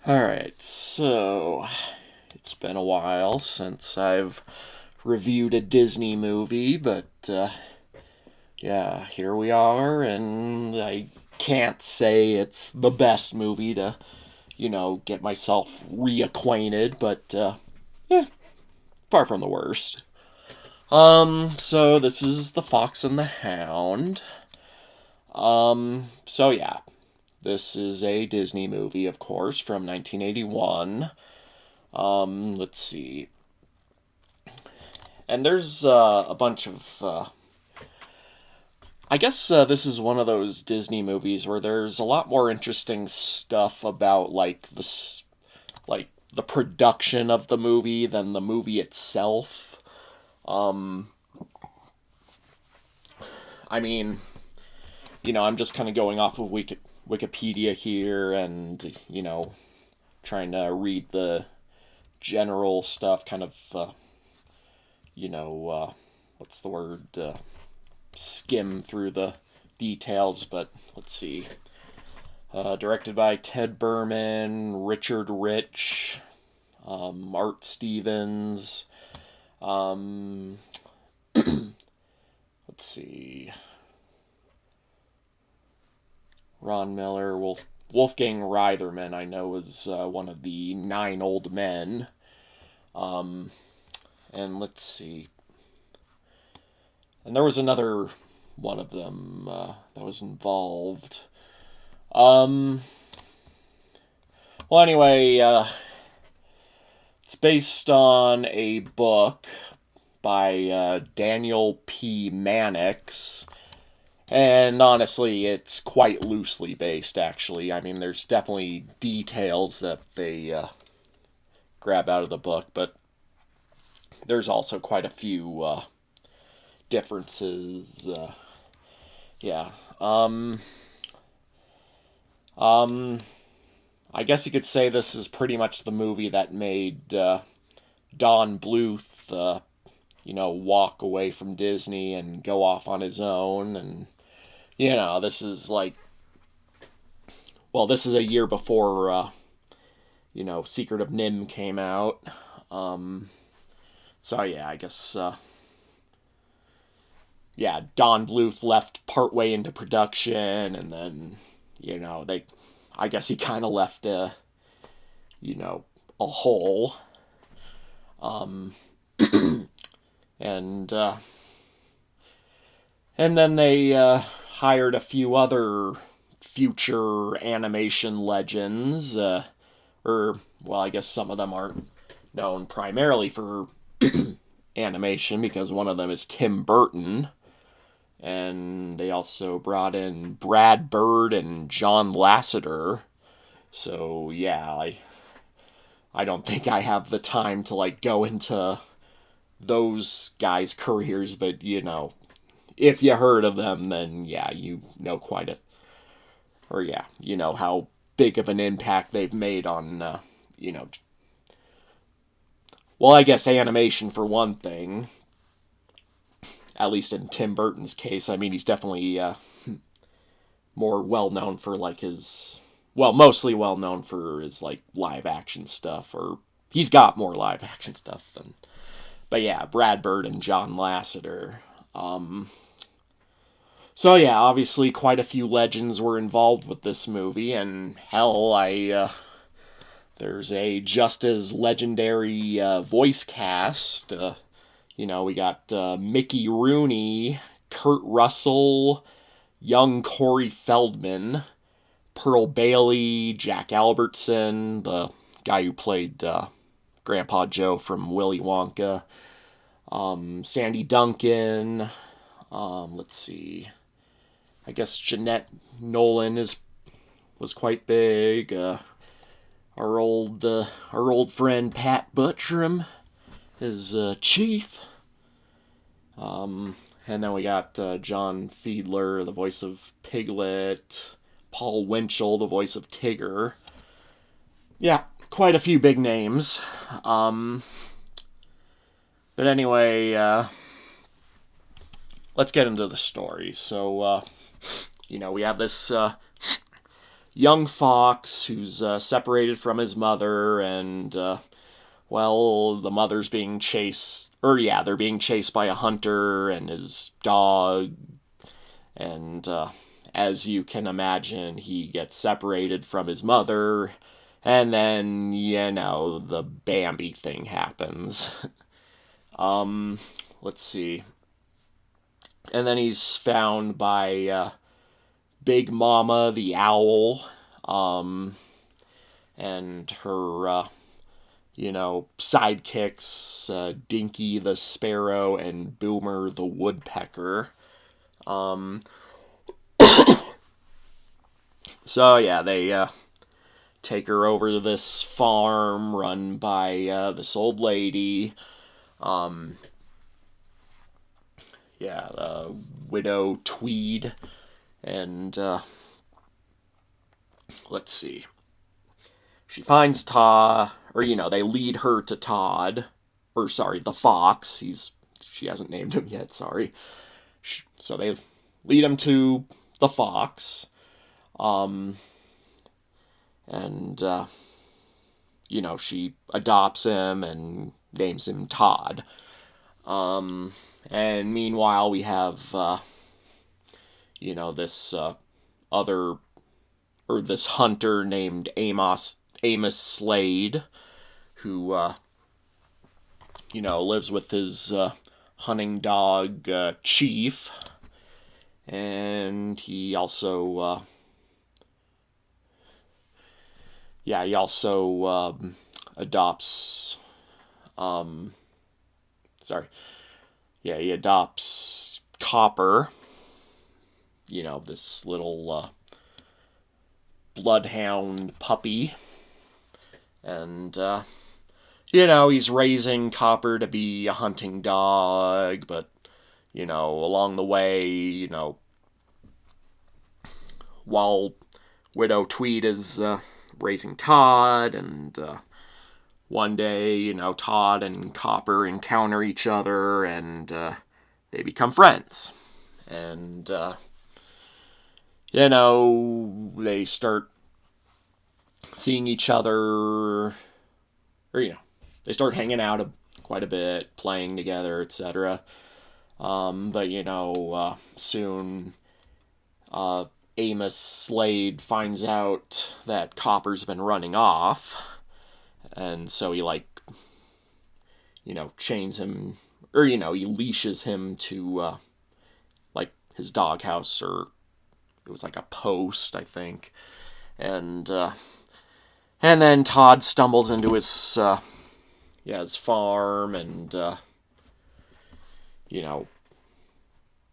Alright, so it's been a while since I've reviewed a Disney movie, but yeah, here we are, and I can't say it's the best movie to, get myself reacquainted, but far from the worst. So this is The Fox and the Hound. So yeah, this is a Disney movie, of course, from 1981. Let's see. And there's a bunch of. I guess this is one of those Disney movies where there's a lot more interesting stuff about like the production of the movie than the movie itself. Um, I mean, I'm just kind of going off of Wikipedia here, and trying to read the general stuff, kind of, what's the word? Skim through the details, but let's see. Directed by Ted Berman, Richard Rich, Art Stevens. Um, let's see. Ron Miller, Wolfgang Reitherman, I know, was one of the nine old men. Um, and let's see. And there was another one of them that was involved. Um, well, anyway, it's based on a book by Daniel P. Mannix. And honestly, it's quite loosely based, actually. I mean, there's definitely details that they grab out of the book, but there's also quite a few differences. Yeah. Um, I guess you could say this is pretty much the movie that made Don Bluth, walk away from Disney and go off on his own. And, this is this is a year before, Secret of Nim came out. So, yeah, I guess, Don Bluth left partway into production, and then, I guess he kind of left a hole. Um, and, uh, and then they, hired a few other future animation legends, I guess some of them aren't known primarily for animation because one of them is Tim Burton. And they also brought in Brad Bird and John Lasseter. So yeah, I don't think I have the time to go into those guys' careers, but if you heard of them, then yeah, you know quite a, or yeah, you know how big of an impact they've made on you know, I guess animation for one thing. At least in Tim Burton's case, I mean, he's definitely more well known for mostly well known for his live action stuff, or he's got more live action stuff than. But yeah, Brad Bird and John Lasseter. So yeah, obviously quite a few legends were involved with this movie, and hell, there's a just as legendary voice cast. We got Mickey Rooney, Kurt Russell, young Corey Feldman, Pearl Bailey, Jack Albertson, the guy who played Grandpa Joe from Willy Wonka, Sandy Duncan. Let's see. I guess Jeanette Nolan was quite big. Our old friend Pat Buttram is Chief. And then we got John Fiedler, the voice of Piglet, Paul Winchell, the voice of Tigger. Yeah, quite a few big names. But anyway, let's get into the story. So, we have this young fox who's separated from his mother, and well, the mother's being chased, or yeah, they're being chased by a hunter and his dog, and as you can imagine, he gets separated from his mother, and then, the Bambi thing happens. Let's see. And then he's found by Big Mama the owl, and her, sidekicks, Dinky the sparrow and Boomer the woodpecker. So yeah, they take her over to this farm run by this old lady. Widow Tweed, and let's see. She finds Todd, or they lead her to Todd, or sorry, the fox. She hasn't named him yet. Sorry. So they lead him to the fox, and she adopts him and names him Todd. And meanwhile, we have this this hunter named Amos Slade, who lives with his hunting dog Chief, and he also adopts he adopts Copper, this little bloodhound puppy, and he's raising Copper to be a hunting dog, but along the way, while Widow Tweed is raising Todd, and one day, Todd and Copper encounter each other, and they become friends. And, they start seeing each other, or, they start hanging out quite a bit, playing together, etc. But, soon, Amos Slade finds out that Copper's been running off, and so he, chains him, or, he leashes him to, his doghouse, or it was like a post, I think. And then Todd stumbles into his farm, and,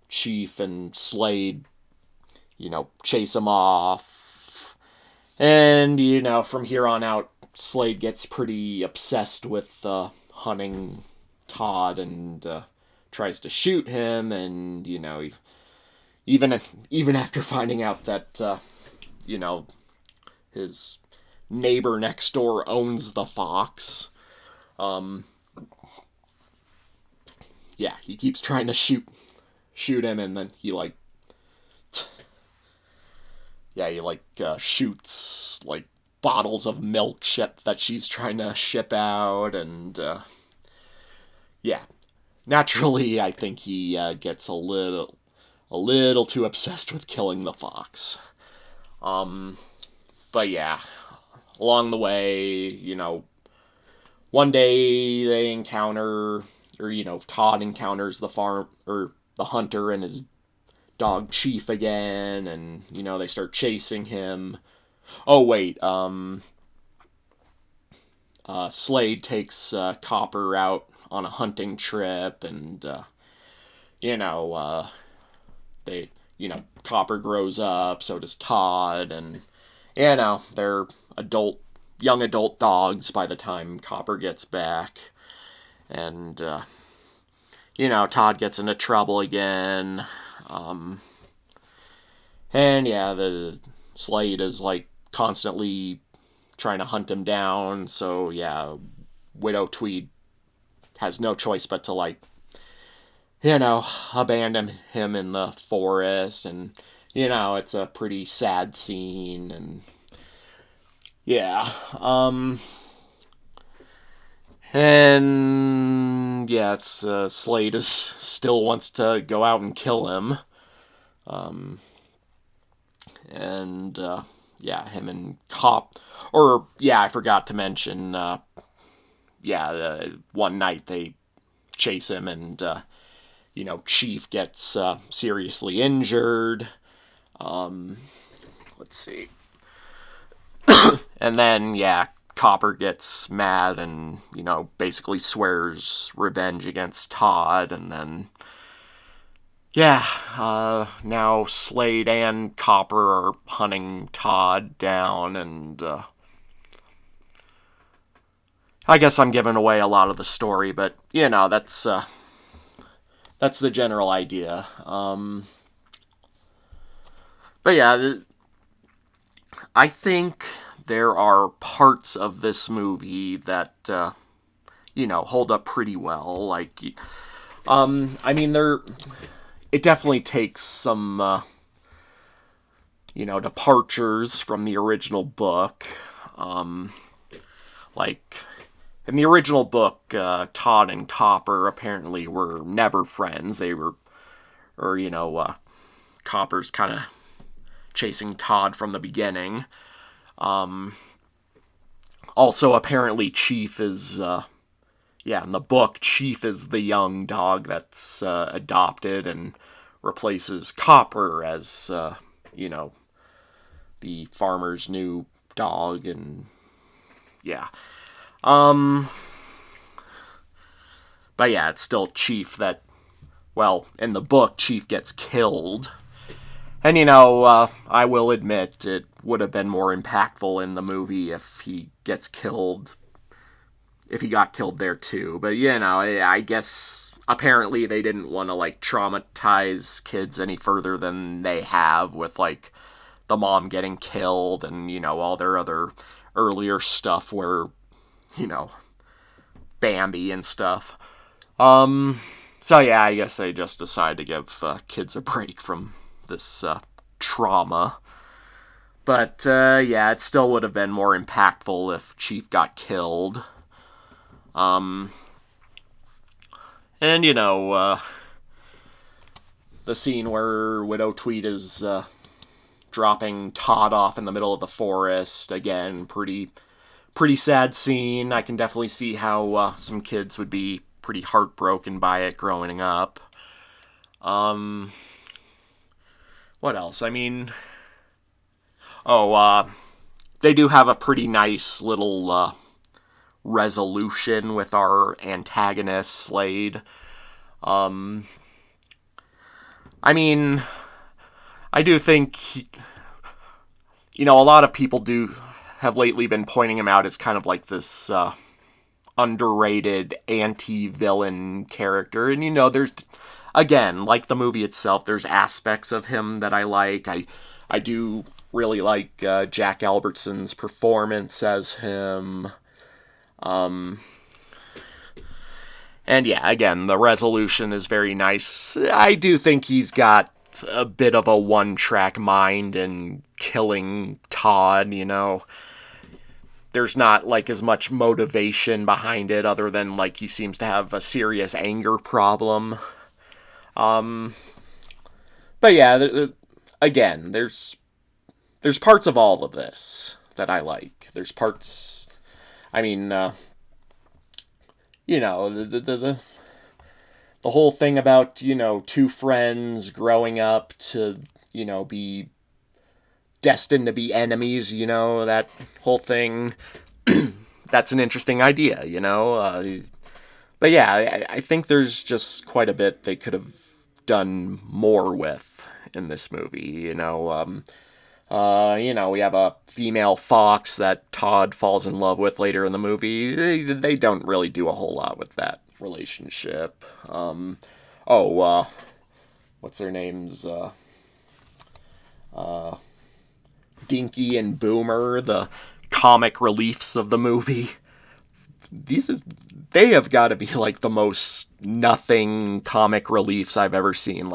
Chief and Slade, chase him off. And, from here on out, Slade gets pretty obsessed with hunting Todd, and tries to shoot him, and, even after finding out that, his neighbor next door owns the fox, he keeps trying to shoot him, and then he shoots bottles of milk that she's trying to ship out, and naturally I think he gets a little too obsessed with killing the fox. But yeah, along the way, one day they encounter, or Todd encounters the farm, or the hunter and his dog Chief again, and they start chasing him. Oh wait, Slade takes Copper out on a hunting trip, and they Copper grows up, so does Todd, and they're young adult dogs by the time Copper gets back, and Todd gets into trouble again. And the Slade is constantly trying to hunt him down, so Widow Tweed has no choice but to abandon him in the forest, and it's a pretty sad scene, and yeah. And yeah, it's Slade is still wants to go out and kill him. Um, and yeah, him and I forgot to mention. One night they chase him, and Chief gets seriously injured. Let's see. And then, yeah, Copper gets mad and, basically swears revenge against Todd. And then, yeah, now Slade and Copper are hunting Todd down. And I guess I'm giving away a lot of the story, but, that's the general idea. But yeah, I think there are parts of this movie that hold up pretty well. Like, I mean, it definitely takes some departures from the original book. Like in the original book, Todd and Copper apparently were never friends. They were, or Copper's kind of chasing Todd from the beginning. Also, apparently, Chief is, in the book, Chief is the young dog that's adopted and replaces Copper as, the farmer's new dog, and yeah. But yeah, it's still Chief that, in the book, Chief gets killed. And, I will admit it would have been more impactful in the movie if he got killed there too. But, I guess apparently they didn't want to, traumatize kids any further than they have with, the mom getting killed and, all their other earlier stuff where, Bambi and stuff. So, yeah, I guess they just decided to give kids a break from this trauma. But, it still would have been more impactful if Chief got killed. And, the scene where Widow Tweet is dropping Todd off in the middle of the forest, again, pretty sad scene. I can definitely see how some kids would be pretty heartbroken by it growing up. What else? I mean, they do have a pretty nice little resolution with our antagonist, Slade. I mean, I do think, a lot of people have lately been pointing him out as kind of like this underrated anti-villain character. And, there's, again, like the movie itself, there's aspects of him that I like. I do really like Jack Albertson's performance as him. And yeah, again, the resolution is very nice. I do think he's got a bit of a one-track mind in killing Todd, There's not, as much motivation behind it other than, he seems to have a serious anger problem. But yeah, again, there's parts of all of this that I like. There's parts, I mean, the whole thing about, two friends growing up to, be destined to be enemies, that whole thing. That's an interesting idea, But yeah, I think there's just quite a bit they could have done more with in this movie, we have a female fox that Todd falls in love with later in the movie. They don't really do a whole lot with that relationship. What's their names? Dinky and Boomer, the comic reliefs of the movie. They have got to be the most nothing comic reliefs I've ever seen.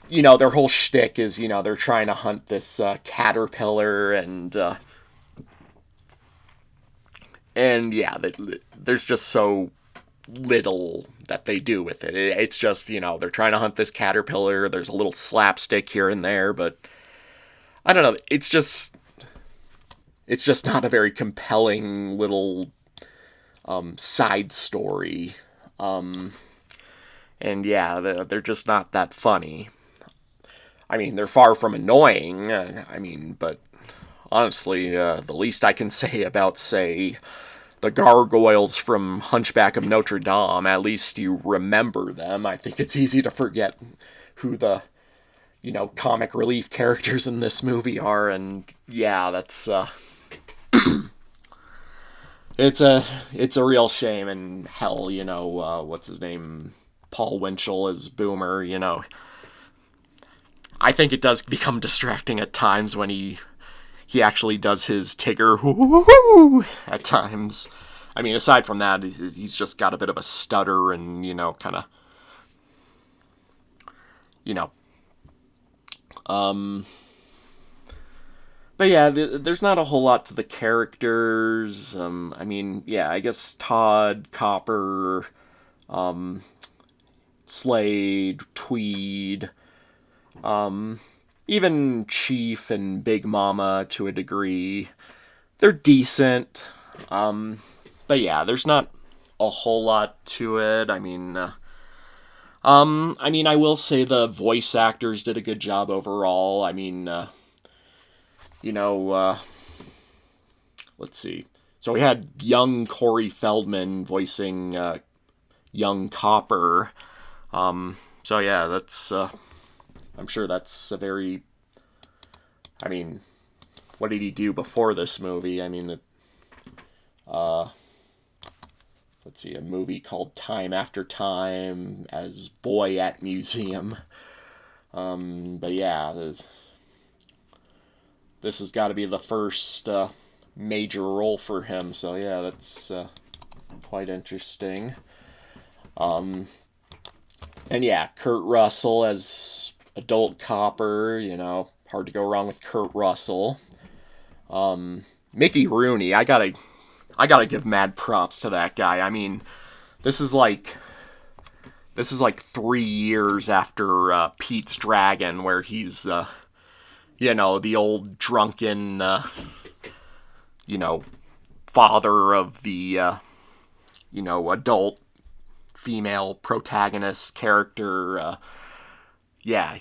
their whole shtick is, they're trying to hunt this caterpillar, and yeah, there's just so little that they do with it. It's just, they're trying to hunt this caterpillar. There's a little slapstick here and there, but I don't know. It's just not a very compelling little side story. And yeah, they're just not that funny. I mean, they're far from annoying. But honestly, the least I can say about, say, the gargoyles from Hunchback of Notre Dame, at least you remember them. I think it's easy to forget who the, comic relief characters in this movie are, and yeah, that's, it's a real shame, and hell, what's his name? Paul Winchell as Boomer, I think it does become distracting at times when he actually does his Tigger at times. I mean, aside from that, he's just got a bit of a stutter and, kind of, you know. But yeah, there's not a whole lot to the characters. Yeah, I guess Todd, Copper, Slade, Tweed, even Chief and Big Mama to a degree. They're decent. But yeah, there's not a whole lot to it. I will say the voice actors did a good job overall. You know, uh, let's see. So we had young Corey Feldman voicing young Copper. So yeah, that's. I'm sure that's a very. What did he do before this movie? Let's see, a movie called Time After Time as Boy at Museum. But yeah, this has got to be the first major role for him. So yeah, that's quite interesting. And yeah, Kurt Russell as adult Copper. Hard to go wrong with Kurt Russell. Mickey Rooney, I gotta give mad props to that guy. This is like 3 years after Pete's Dragon, where he's the old drunken father of the adult female protagonist character. Yeah,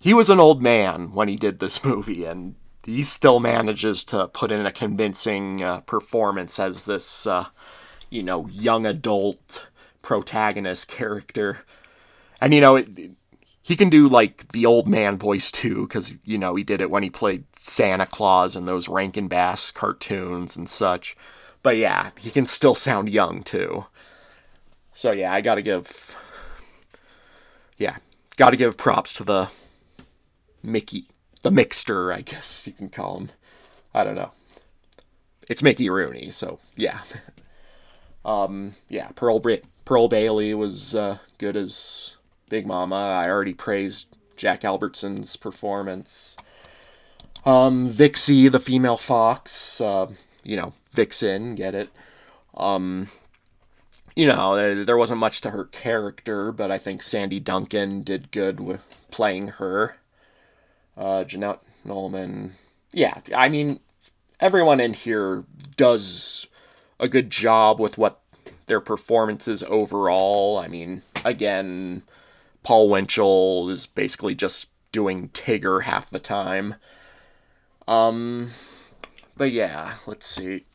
he was an old man when he did this movie, and he still manages to put in a convincing performance as this, young adult protagonist character. And, he can do, the old man voice, too, because, he did it when he played Santa Claus in those Rankin Bass cartoons and such. But, yeah, he can still sound young, too. So, yeah, gotta give props to the Mickey. The Mixter, I guess you can call him. I don't know. It's Mickey Rooney, so yeah. Pearl Bailey was good as Big Mama. I already praised Jack Albertson's performance. Vixie, the female fox, Vixen, get it. There wasn't much to her character, but I think Sandy Duncan did good with playing her. Jeanette Nolman. Yeah, everyone in here does a good job with what their performances overall. Again, Paul Winchell is basically just doing Tigger half the time. But yeah, let's see.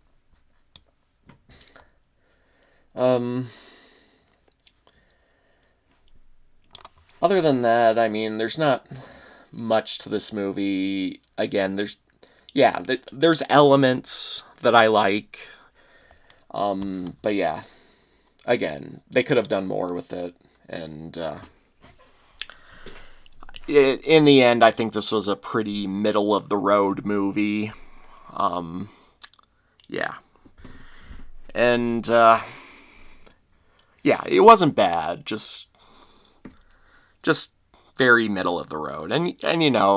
Other than that, there's not much to this movie. Again, there's elements that I like. But yeah, again, they could have done more with it, and in the end, I think this was a pretty middle of the road movie. Yeah, and yeah, it wasn't bad. Just very middle of the road. And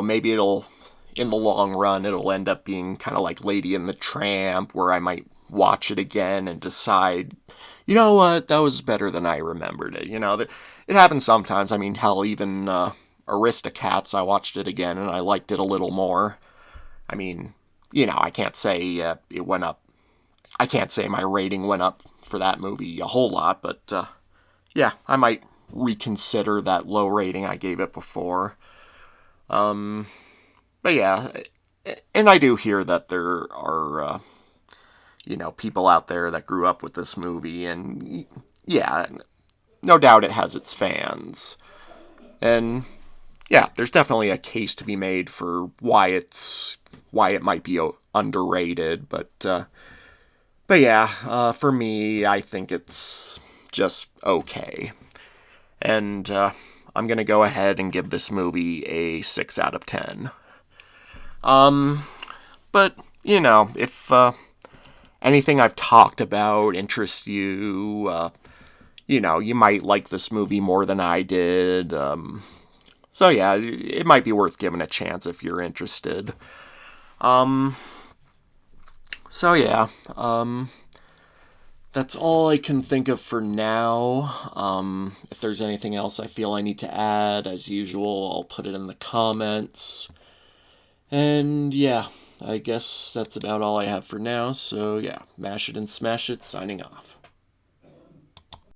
maybe in the long run, it'll end up being kind of like Lady and the Tramp, where I might watch it again and decide, you know what, that was better than I remembered it. It happens sometimes. I mean, hell, even Aristocats, I watched it again and I liked it a little more. I mean, I can't say it went up. I can't say my rating went up for that movie a whole lot, but yeah, I might reconsider that low rating I gave it before. But yeah, and I do hear that there are, people out there that grew up with this movie, and yeah, no doubt it has its fans. And yeah, there's definitely a case to be made for why it might be underrated, but yeah, for me, I think it's just okay. And I'm gonna go ahead and give this movie a 6 out of 10. But if anything I've talked about interests you, you might like this movie more than I did. So yeah, it might be worth giving a chance if you're interested. So yeah, that's all I can think of for now. If there's anything else I feel I need to add, as usual, I'll put it in the comments. And yeah, I guess that's about all I have for now. So yeah, mash it and smash it, signing off.